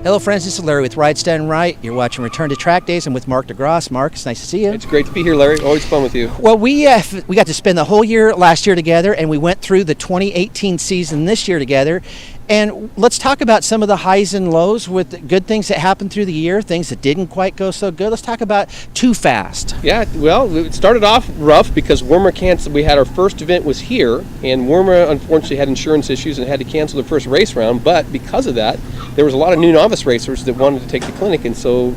Hello, friends. This is Larry with Ride, Stand, Right. You're watching Return to Track Days. I'm with Mark Degross. Mark, it's nice to see you. It's great to be here, Larry. Always fun with you. Well, we got to spend the whole year last year together, and we went through the 2018 season this year together. And let's talk about some of the highs and lows with good things that happened through the year, things that didn't quite go so good. Let's talk about Too Fast. Yeah, well, it started off rough because Wormer canceled. We had our first event was here, and Wormer unfortunately had insurance issues and had to cancel the first race round. But because of that, there was a lot of new novice racers that wanted to take the clinic, and so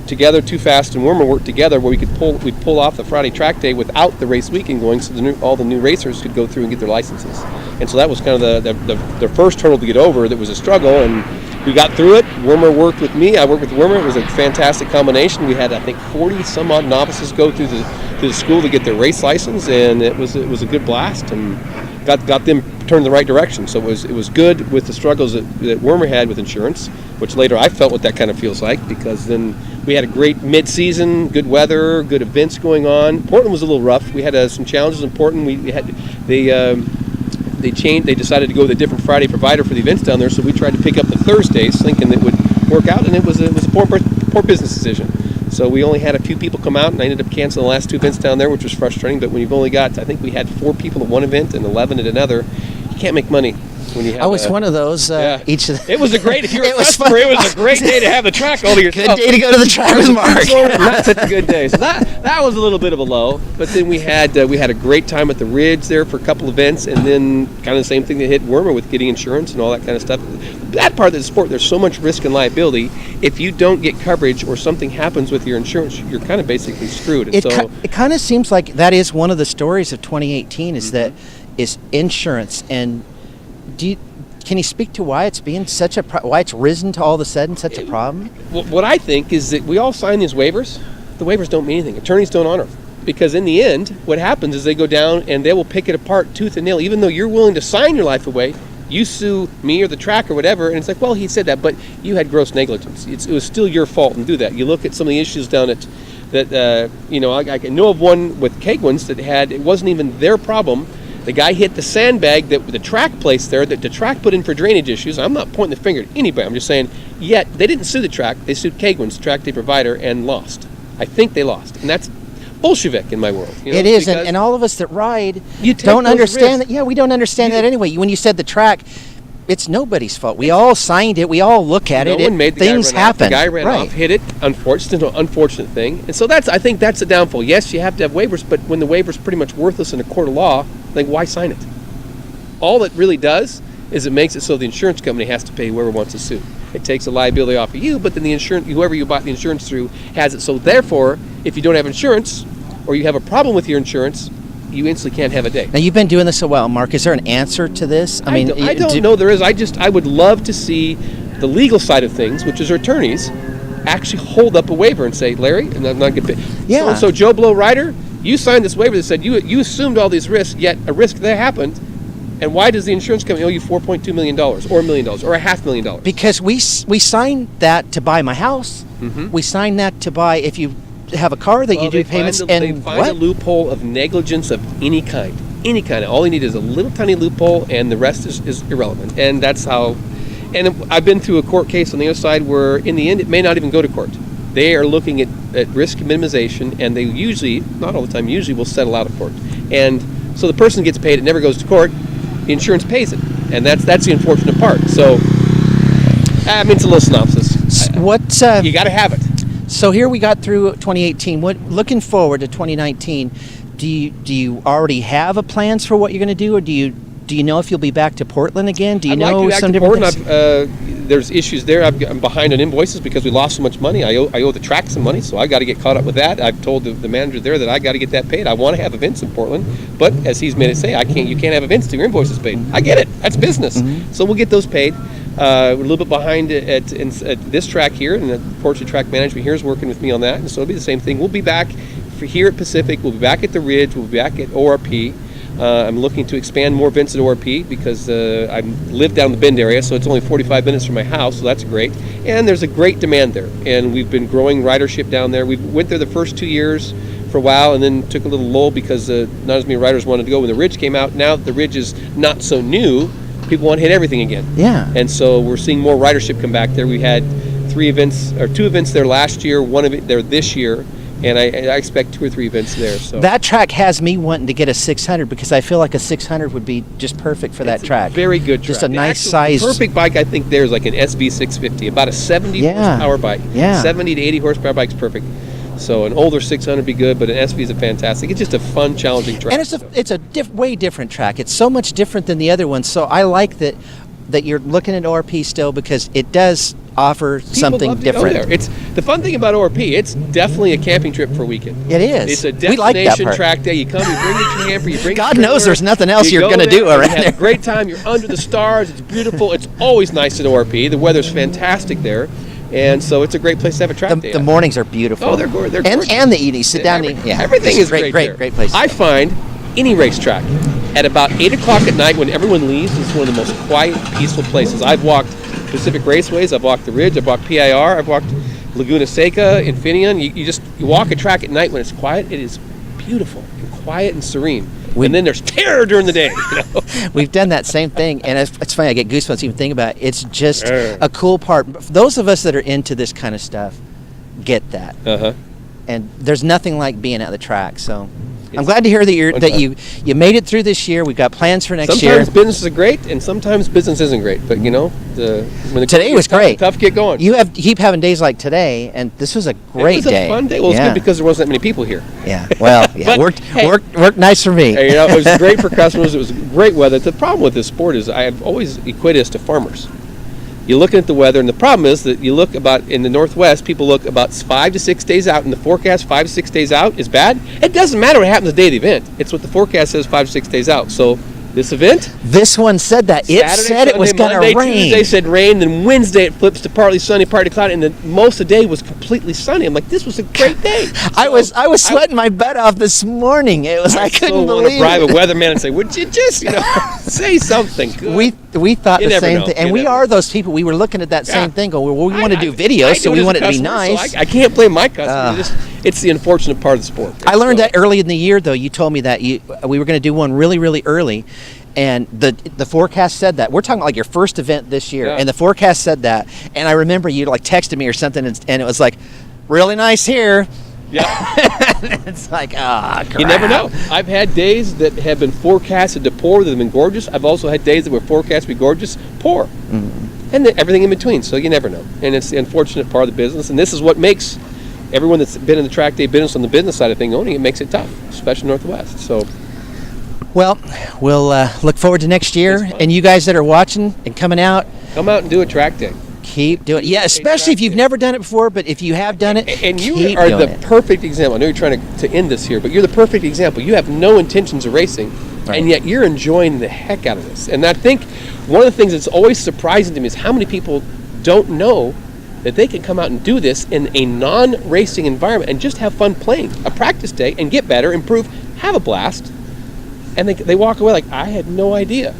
together, Too Fast and Wormer worked together where we'd pull off the Friday track day without the race weekend going, so all the new racers could go through and get their licenses. And so that was kind of the first hurdle to get over. That was a struggle, and we got through it. Wormer worked with me. I worked with Wormer. It was a fantastic combination. We had, I think, 40 some odd novices go through the school to get their race license, and it was a good blast and got them turned in the right direction. So it was good with the struggles that Wormer had with insurance, which later I felt what that kind of feels like, because then we had a great mid-season, good weather, good events going on. Portland was a little rough. We had some challenges in Portland. They decided to go with a different Friday provider for the events down there, so we tried to pick up the Thursdays, thinking that would work out, and it was a poor business decision. So we only had a few people come out, and I ended up canceling the last two events down there, which was frustrating. But when you've only got, I think we had 4 people at one event and 11 at another, you can't make money. When you have I was one of those. Yeah. Each of it was a great. If you're a customer, it was a great day to have the track all to yourself. Good day to go to the track with Mark. Not such a good day. So that was a little bit of a low. But then we had a great time at the Ridge there for a couple events, and then kind of the same thing that hit Wormer with getting insurance and all that kind of stuff. That part of the sport, there's so much risk and liability. If you don't get coverage or something happens with your insurance, you're kind of basically screwed. And it kind of seems like that is one of the stories of 2018 is that is insurance. And can you speak to why it's being why it's risen to all of a sudden such a problem? What I think is that we all sign these waivers. The waivers don't mean anything. Attorneys don't honor them. Because in the end, what happens is they go down and they will pick it apart tooth and nail. Even though you're willing to sign your life away, you sue me or the track or whatever, and it's like, well, he said that, but you had gross negligence. It was still your fault and do that. You look at some of the issues down at that, I know of one with Kegwins that it wasn't even their problem. The guy hit the sandbag that the track placed there that the track put in for drainage issues. I'm not pointing the finger at anybody. I'm just saying, yet they didn't sue the track. They sued Kegwins, track day provider, and lost. I think they lost. And that's Bolshevik in my world. It is, and all of us that ride don't understand that. Yeah, we don't understand that anyway. When you said the track, it's nobody's fault. We all signed it. We all look at it. Things happen. The guy ran off, hit it. Unfortunate thing. And so I think that's the downfall. Yes, you have to have waivers, but when the waiver's pretty much worthless in a court of law, like, why sign it? All it really does is it makes it so the insurance company has to pay whoever wants to sue. It takes the liability off of you, but then whoever you bought the insurance through has it. So therefore, if you don't have insurance or you have a problem with your insurance, you instantly can't have a day. Now, you've been doing this a while, Mark. Is there an answer to this? I don't know there is. I would love to see the legal side of things, which is our attorneys, actually hold up a waiver and say, Larry, and I'm not going to pay. Yeah. So Joe Blow Ryder, you signed this waiver that said you assumed all these risks, yet a risk that happened. And why does the insurance company owe you $4.2 million or $1 million or $500,000? Because we signed that to buy my house. Mm-hmm. We signed that to buy, if you have a car that you do payments. They find a loophole of negligence of any kind. Any kind. All you need is a little tiny loophole, and the rest is irrelevant. And that's how. And I've been through a court case on the other side where, in the end, it may not even go to court. They are looking at risk minimization, and they usually, not all the time, usually will settle out of court. And so the person gets paid. It never goes to court. The insurance pays it, and that's the unfortunate part. So, it's a little synopsis. You got to have it. So here we got through 2018. Looking forward to 2019, do you already have plans for what you're going to do, or do you know if you'll be back to Portland again? Do you know some different things? There's issues there. I'm behind on invoices because we lost so much money. I owe the track some money, so I got to get caught up with that. I've told the manager there that I got to get that paid. I want to have events in Portland, but as he's made it say, you can't have events till your invoices paid. I get it. That's business. Mm-hmm. So we'll get those paid. We're a little bit behind at this track here, and the Fortune Track Management here is working with me on that, and so it'll be the same thing. We'll be back here at Pacific. We'll be back at the Ridge. We'll be back at ORP. I'm looking to expand more events at ORP because I live down the Bend area, so it's only 45 minutes from my house, so that's great. And there's a great demand there, and we've been growing ridership down there. We went there the first 2 years for a while and then took a little lull because not as many riders wanted to go when the Ridge came out. Now that the Ridge is not so new, people want to hit everything again. Yeah. And so we're seeing more ridership come back there. We had 2 events there last year, one event there this year, and I expect 2 or 3 events there. So that track has me wanting to get a 600 because I feel like a 600 would be just perfect for that track. Very good track. Just a nice size. Perfect bike, I think, there is like an SV 650, about a 70 horsepower bike. Yeah. 70 to 80 horsepower bike's perfect. So an older 600 would be good, but an SV is a fantastic. It's just a fun, challenging track. And it's a way different track. It's so much different than the other ones. So I like that you're looking at ORP still because it does offer something different. Go there. It's the fun thing about ORP. It's definitely a camping trip for a weekend. It is. It's a destination track day. You come, you bring your camper, you bring. God knows there's nothing else you're going to do around there. You have a great time. You're under the stars. It's beautiful. It's always nice at ORP. The weather's fantastic there. And so it's a great place to have a track day. The mornings are beautiful. Oh, they're gorgeous. And the evenings. Sit down and eat. Yeah. Everything is great place. I find any racetrack at about 8 o'clock at night when everyone leaves, it's one of the most quiet, peaceful places. I've walked Pacific Raceways, I've walked the Ridge, I've walked PIR, I've walked Laguna Seca, Infineon. You walk a track at night when it's quiet, it is beautiful and quiet and serene. And then there's terror during the day. You know? We've done that same thing, and it's funny. I get goosebumps even thinking about it. It's just a cool part. For those of us that are into this kind of stuff get that. And there's nothing like being at the track. So I'm glad to hear that you made it through this year. We've got plans for next year. Sometimes business is great, and sometimes business isn't great. But you know, when today was great. Tough to get going. You keep having days like today, and this was a great day. It was a fun day. Well, it's good because there wasn't that many people here. Yeah. Well, worked nice for me. You know, it was great for customers. It was great weather. The problem with this sport is I've always equated us to farmers. You're looking at the weather, and the problem is that you look about in the Northwest, people look about 5 to 6 days out, and the forecast 5 to 6 days out is bad. It doesn't matter what happens the day of the event. It's what the forecast says 5 to 6 days out. So this event, this one said that it said it was going to rain. Tuesday said rain, then Wednesday it flips to partly sunny, partly cloudy, and then most of the day was completely sunny. I'm like, this was a great day. So I was sweating my butt off this morning. It was I couldn't believe it. I want to bribe a weatherman and say, would you just say something good? We thought the same thing, and we are those people. We were looking at that same thing, going, well, we want to do videos, so we want it to be nice. So I can't blame my customers. It's the unfortunate part of the sport. I learned that early in the year, though. You told me that we were going to do one really, really early. And the forecast said that. We're talking about like your first event this year, and the forecast said that. And I remember you like texted me or something, and it was like, really nice here. Yeah. It's like, crap. You never know. I've had days that have been forecasted to pour that have been gorgeous. I've also had days that were forecast to be gorgeous, poor. Mm-hmm. And then everything in between, so you never know. And it's the unfortunate part of the business, and this is what makes everyone that's been in the track day business on the business side of things owning it makes it tough, especially Northwest. So. Well, we'll look forward to next year, and you guys that are watching and coming out, come out and do a track day. Keep doing it. Yeah, especially if you've never done it before, but if you have done it, and you are the perfect example. I know you're trying to end this here, but you're the perfect example. You have no intentions of racing, and yet you're enjoying the heck out of this. And I think one of the things that's always surprising to me is how many people don't know that they can come out and do this in a non-racing environment and just have fun playing a practice day and get better, improve, have a blast. And they walk away like, I had no idea.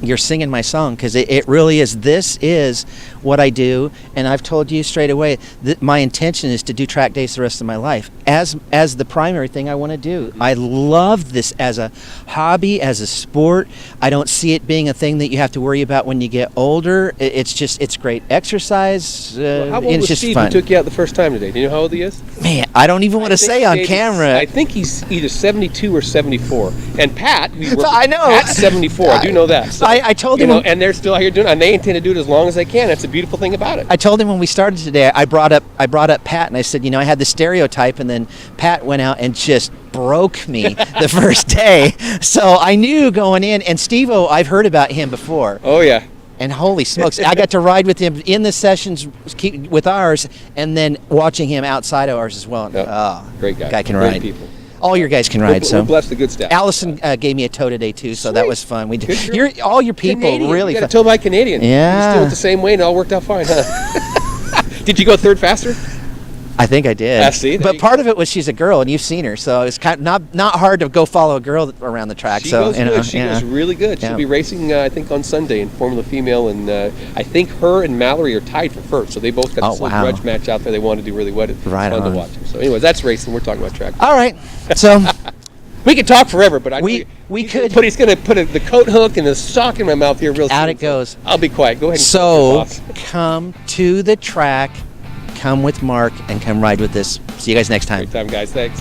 You're singing my song, because it really is. This is what I do, and I've told you straight away that my intention is to do track days the rest of my life as the primary thing I want to do. I love this as a hobby, as a sport. I don't see it being a thing that you have to worry about when you get older. It's great exercise. How old was Steve who took you out the first time today? Do you know how old he is? Man, I don't even want to say on camera. I think he's either 72 or 74. And Pat, I know. Pat's 74. I do know that. So, I told him, and they're still out here doing it, and they intend to do it as long as they can. That's a beautiful thing about it. I told him when we started today, I brought up Pat, and I said, I had the stereotype, and then Pat went out and just broke me the first day. So I knew going in, and Steve-O, I've heard about him before. Oh, yeah. And holy smokes, I got to ride with him in the sessions with ours, and then watching him outside of ours as well. Yep. Great guy. Guy can Great ride. People. All your guys can ride. We'll bless the good staff. Allison gave me a tow today too, so Sweet. that was fun. All your people Canadian. really. You got a tow by Canadian. Yeah. You still it the same way, and it all worked out fine, huh? Did you go third faster? I think I did. See, but part of it was she's a girl, and you've seen her, so it's kind of not hard to go follow a girl around the track. She goes good. She goes really good. She'll be racing, I think, on Sunday in Formula Female, and I think her and Mallory are tied for first, so they both got this little grudge match out there. They want to do really well. It's fun to watch. So, anyways, that's racing. We're talking about track. All right, so. We could talk forever, but we could. But he's going to put the coat hook and the sock in my mouth here real soon. Out it goes. I'll be quiet. Go ahead. So come to the track come with Mark and come ride with us. See you guys next time. Great time, guys. Thanks.